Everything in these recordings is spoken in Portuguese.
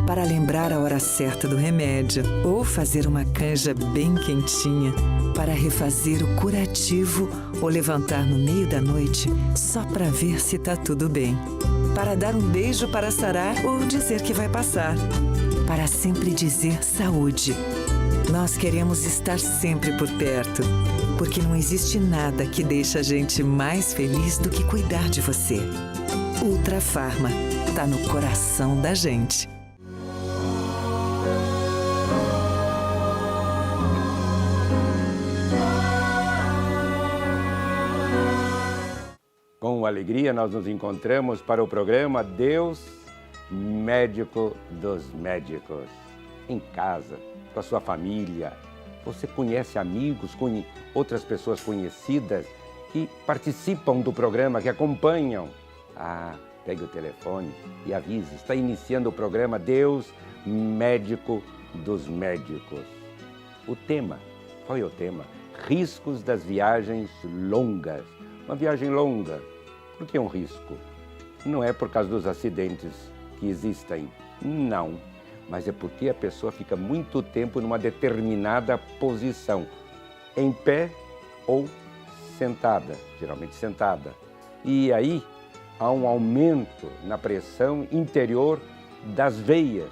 para lembrar a hora certa do remédio ou fazer uma canja bem quentinha para refazer o curativo ou levantar no meio da noite só para ver se tá tudo bem. Para dar um beijo para sarar ou dizer que vai passar. Para sempre dizer saúde. Nós queremos estar sempre por perto, porque não existe nada que deixe a gente mais feliz do que cuidar de você. Ultra Farma, tá no coração da gente. Com alegria, nós nos encontramos para o programa Deus, Médico dos Médicos. Em casa, com a sua família. Você conhece amigos, outras pessoas conhecidas que participam do programa, que acompanham. Pegue o telefone e avise. Está iniciando o programa Deus, Médico dos Médicos. O tema, qual é o tema? Riscos das viagens longas. Uma viagem longa, por que um risco? Não é por causa dos acidentes que existem, não. Mas é porque a pessoa fica muito tempo numa determinada posição, em pé ou sentada, geralmente sentada. E aí há um aumento na pressão interior das veias,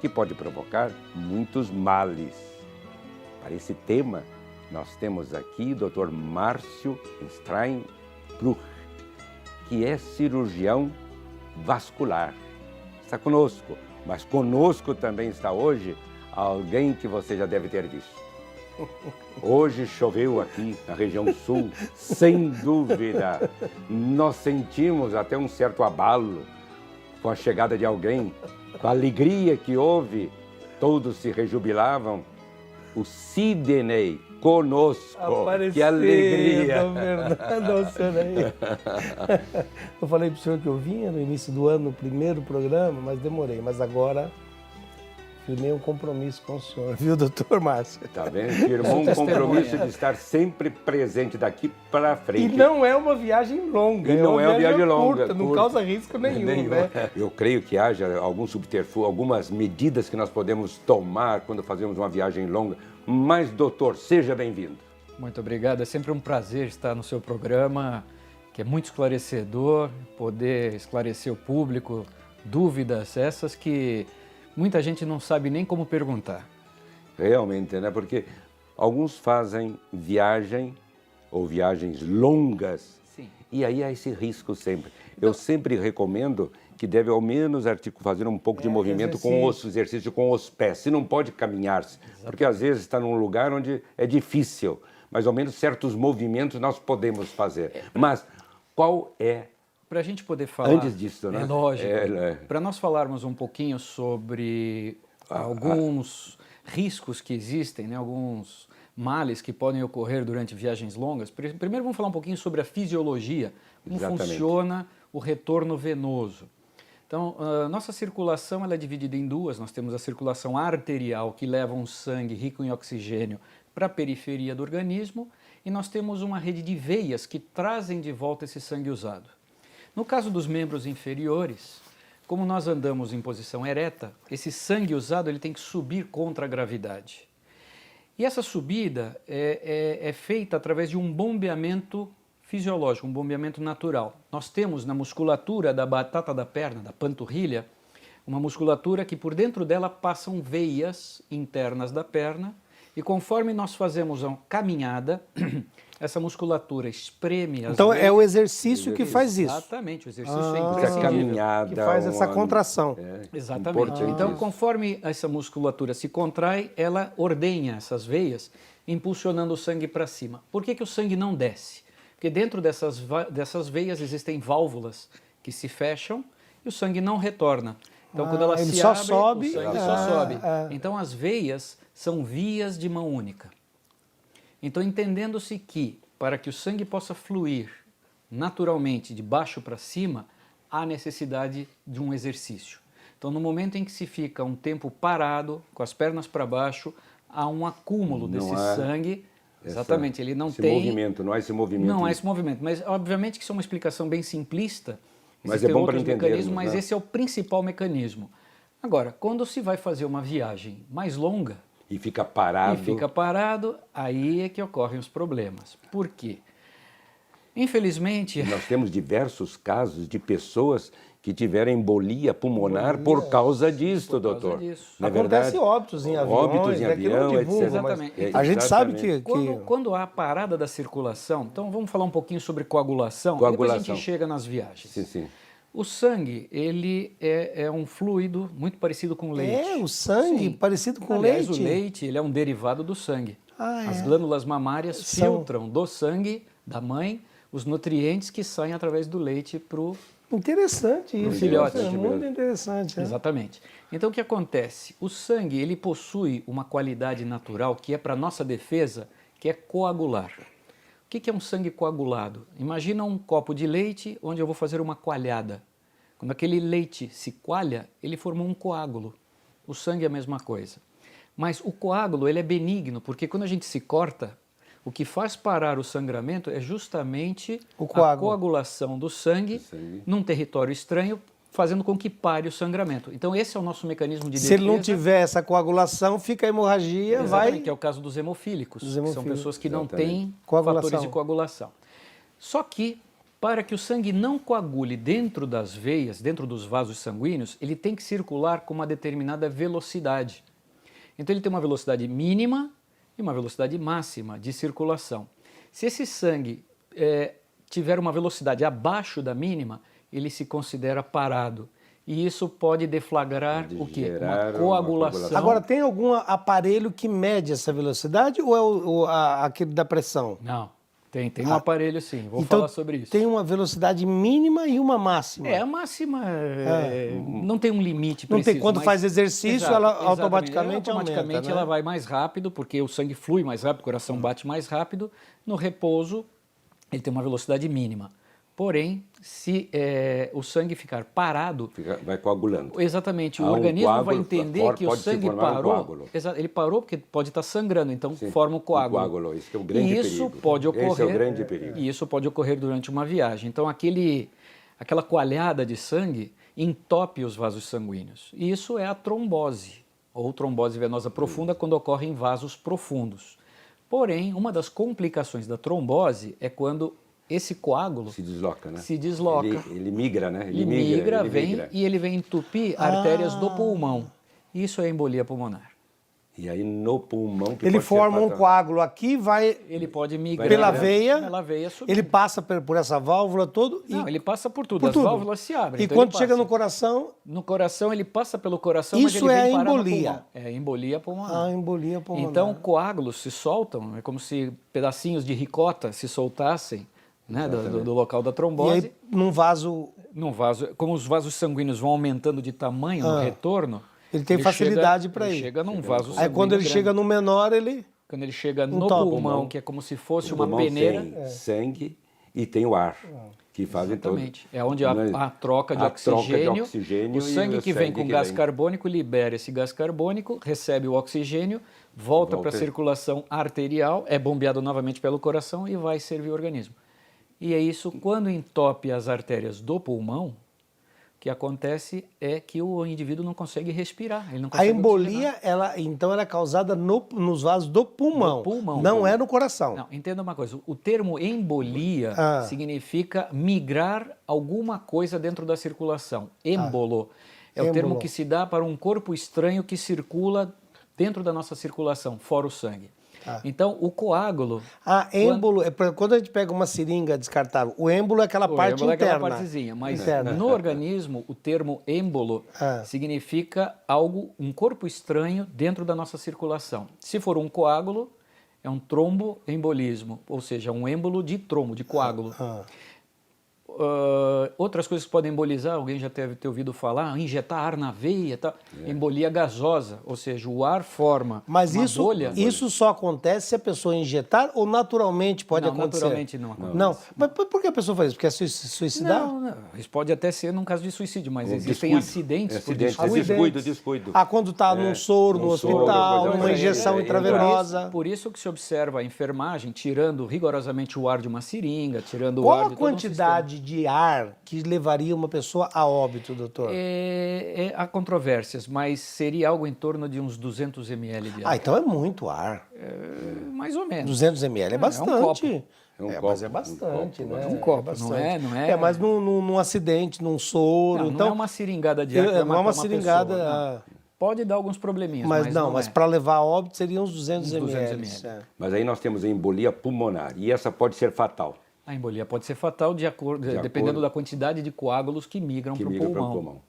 que pode provocar muitos males. Para esse tema, nós temos aqui o Dr. Márcio Steinbruch, que é cirurgião vascular. Está conosco, mas conosco também está hoje alguém que você já deve ter visto. Hoje choveu aqui na região sul, sem dúvida. Nós sentimos até um certo abalo com a chegada de alguém, com a alegria que houve, todos se rejubilavam. O Sidney conosco. Apareceu, que alegria! Dom Fernando, eu falei para o senhor que eu vinha no início do ano, no primeiro programa, mas demorei. Mas agora firmei um compromisso com o senhor, viu, doutor Márcio? Tá vendo? Firmou um compromisso de estar sempre presente daqui para frente. E não é uma viagem longa. E não é uma viagem longa. Curta, não causa risco nenhum, né? Eu creio que haja algum subterfúgio, algumas medidas que nós podemos tomar quando fazemos uma viagem longa. Mas, doutor, seja bem-vindo. Muito obrigado. É sempre um prazer estar no seu programa, que é muito esclarecedor, poder esclarecer o público, dúvidas essas que muita gente não sabe nem como perguntar. Realmente, né? Porque alguns fazem viagem ou viagens longas. Sim. E aí há esse risco sempre. Eu sempre recomendo que deve ao menos fazer um pouco de movimento com os exercício com os pés. Se não pode caminhar-se, porque às vezes está num lugar onde é difícil, mas ao menos certos movimentos nós podemos fazer. Mas qual é... Para a gente poder falar... Antes disso, né? É lógico. Para nós falarmos um pouquinho sobre alguns riscos que existem, né? Alguns males que podem ocorrer durante viagens longas. Primeiro vamos falar um pouquinho sobre a fisiologia, como funciona o retorno venoso. Então, a nossa circulação ela é dividida em duas. Nós temos a circulação arterial, que leva um sangue rico em oxigênio para a periferia do organismo, e nós temos uma rede de veias que trazem de volta esse sangue usado. No caso dos membros inferiores, como nós andamos em posição ereta, esse sangue usado ele tem que subir contra a gravidade. E essa subida é feita através de um bombeamento fisiológico, um bombeamento natural. Nós temos na musculatura da batata da perna, da panturrilha, uma musculatura que por dentro dela passam veias internas da perna, e conforme nós fazemos a caminhada, essa musculatura espreme as Então veias. é o exercício que faz isso. Exatamente, o exercício é Essa imprescindível. caminhada... Que faz essa contração. Exatamente. Então, conforme essa musculatura se contrai, ela ordenha essas veias, impulsionando o sangue para cima. Por que o sangue não desce? Porque dentro dessas veias existem válvulas que se fecham e o sangue não retorna. Então, quando ela se abre, o sangue só sobe. Então, as veias são vias de mão única. Então, entendendo-se que, para que o sangue possa fluir naturalmente de baixo para cima, há necessidade de um exercício. Então, no momento em que se fica um tempo parado, com as pernas para baixo, há um acúmulo desse sangue. Exatamente, ele não tem... movimento, não há esse movimento. Não há esse movimento, mas obviamente que isso é uma explicação bem simplista. Mas é bom para entender. Mas esse é o principal mecanismo. Agora, quando se vai fazer uma viagem mais longa E fica parado. e fica parado, aí é que ocorrem os problemas. Por quê? Infelizmente, Nós temos diversos casos de pessoas que tiveram embolia pulmonar por causa disso, por causa doutor. disso. Não é Acontece verdade? óbitos em aviões, Óbitos em é que não avião, divulga, etc. mas Exatamente. a gente sabe que... quando há parada da circulação, então vamos falar um pouquinho sobre coagulação, e depois a gente chega nas viagens. Sim, sim. O sangue, ele é um fluido muito parecido com leite. É, o sangue Sim. parecido com Aliás, leite. o leite, ele é um derivado do sangue. Ah, As é? glândulas mamárias São- filtram do sangue da mãe os nutrientes que saem através do leite para o... Interessante isso. filhote. É muito interessante. Né? Exatamente. Então, o que acontece? O sangue, ele possui uma qualidade natural que é para nossa defesa, que é coagular. O que é um sangue coagulado? Imagina um copo de leite onde eu vou fazer uma coalhada. Quando aquele leite se coalha, ele formou um coágulo. O sangue é a mesma coisa. Mas o coágulo, ele é benigno, porque quando a gente se corta, o que faz parar o sangramento é justamente O a coágulo. coagulação do sangue num território estranho, fazendo com que pare o sangramento. Então esse é o nosso mecanismo de defesa. Se ele não tiver essa coagulação, fica a hemorragia, Exatamente, vai... que é o caso dos hemofílicos, Dos que são hemofílicos. pessoas que não Exatamente. têm Coagulação. fatores de coagulação. Só que, para que o sangue não coagule dentro das veias, dentro dos vasos sanguíneos, ele tem que circular com uma determinada velocidade. Então ele tem uma velocidade mínima e uma velocidade máxima de circulação. Se esse sangue tiver uma velocidade abaixo da mínima, ele se considera parado. E isso pode deflagrar Pode o quê? gerar Uma uma coagulação. coagulação. Agora, tem algum aparelho que mede essa velocidade ou é aquele da pressão? Não, tem um aparelho sim, vou Então, falar sobre isso. tem uma velocidade mínima e uma máxima. A máxima não tem um limite Não preciso. tem, quando mas- faz exercício, Exato, ela exatamente. automaticamente Automaticamente aumenta, né? ela vai mais rápido, porque o sangue flui mais rápido, o coração bate mais rápido. No repouso, ele tem uma velocidade mínima. Porém, se o sangue ficar parado, Vai coagulando. exatamente, o Há um organismo vai coágulo, entender que o pode se sangue formar um parou. coágulo. Ele parou porque pode estar sangrando, então Sim, forma um coágulo. Isso que é o grande E isso perigo. pode ocorrer. Esse é o grande perigo. E isso pode ocorrer durante uma viagem. Então aquela coalhada de sangue entope os vasos sanguíneos. E isso é a trombose, ou trombose venosa profunda, quando ocorre em vasos profundos. Porém, uma das complicações da trombose é quando esse coágulo Se desloca, né? se desloca. Ele migra, né? Ele migra, e ele vem entupir artérias do pulmão. Isso é embolia pulmonar. E aí no pulmão... que Ele pode ser forma um fatal. coágulo aqui, vai Ele pode migrar pela veia, pela veia subir. ele passa por essa válvula toda e Não, ele passa por tudo. por As tudo. válvulas se abrem. E então quando ele chega passa. no coração, No coração, ele passa pelo coração, mas Isso ele é vem parar embolia. no pulmão. É embolia pulmonar. a embolia pulmonar. Então, coágulos se soltam, é como se pedacinhos de ricota se soltassem, né, do local da E trombose. aí, num vaso, Num vaso, como os vasos sanguíneos vão aumentando de tamanho no retorno, ele tem facilidade para ele ir. chega num vaso sanguíneo Aí quando ele grande. chega no menor, ele... Quando ele chega no topo. pulmão, que é como se fosse O uma pulmão peneira. tem sangue e tem o ar, que fazem todo... Exatamente. É onde a troca de A oxigênio, troca de oxigênio o sangue e que o vem sangue com que gás vem. carbônico libera esse gás carbônico, recebe o oxigênio, volta para a Volta. circulação arterial, é bombeado novamente pelo coração e vai servir o organismo. E é isso, quando entope as artérias do pulmão, o que acontece é que o indivíduo não consegue respirar, ele não A consegue embolia, oxigenar. então, ela é causada nos vasos do pulmão. Do pulmão. Não é no coração. Não, entenda uma coisa, o termo embolia significa migrar alguma coisa dentro da circulação. Êmbolo é o termo Êmbolo. que se dá para um corpo estranho que circula dentro da nossa circulação, fora o sangue. Então, o coágulo... Êmbolo, quando a gente pega uma seringa descartável, o êmbolo é aquela parte êmbolo é interna. aquela partezinha, mas Interna. no organismo, o termo êmbolo significa um corpo estranho dentro da nossa circulação. Se for um coágulo, é um tromboembolismo, ou seja, um êmbolo de trombo, de coágulo. Outras coisas que podem embolizar, alguém já deve ter ouvido falar, injetar ar na veia, tá? Embolia gasosa, ou seja, o ar forma Mas uma isso, bolha. isso só acontece se a pessoa injetar ou naturalmente pode Não, acontecer? naturalmente não acontece. Não. Mas por que a pessoa faz isso? Porque é suicidar? Não, isso pode até ser num caso de suicídio, mas Um existem descuido. acidentes por Acidentes, descuido. descuido. Quando está num soro no num soro, hospital, coisa numa assim, injeção intravenosa. Por isso que se observa a enfermagem tirando rigorosamente o ar de uma seringa, tirando o Qual ar a de todo um quantidade de ar que levaria uma pessoa a óbito, doutor? Há controvérsias, mas seria algo em torno de uns 200 ml de ar. Então é muito ar. Mais ou menos. 200 ml é bastante. É um copo. Mas é bastante, né? Um copo, bastante. não é? É, mas num acidente, num soro. Não, então, não é uma seringada de ar que vai não é uma matar seringada. pessoa, não. Pode dar alguns probleminhas, mas não mas é. para levar a óbito seriam uns 200 ml. Mas aí nós temos a embolia pulmonar e essa pode ser fatal. A embolia pode ser fatal dependendo da quantidade de coágulos que migram para o pulmão.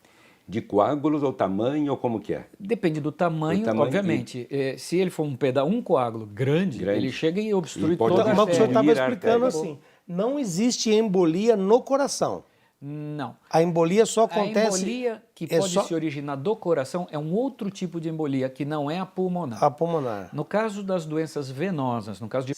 De coágulos ou tamanho ou como que é? Depende do tamanho, obviamente. Se ele for um coágulo grande, ele chega e obstrui toda a artéria. Mas o senhor estava explicando artéria. assim, não existe embolia no coração. Não. A embolia só acontece... A embolia que pode se originar do coração é um outro tipo de embolia, que não é a pulmonar. A pulmonar. No caso das doenças venosas, no caso de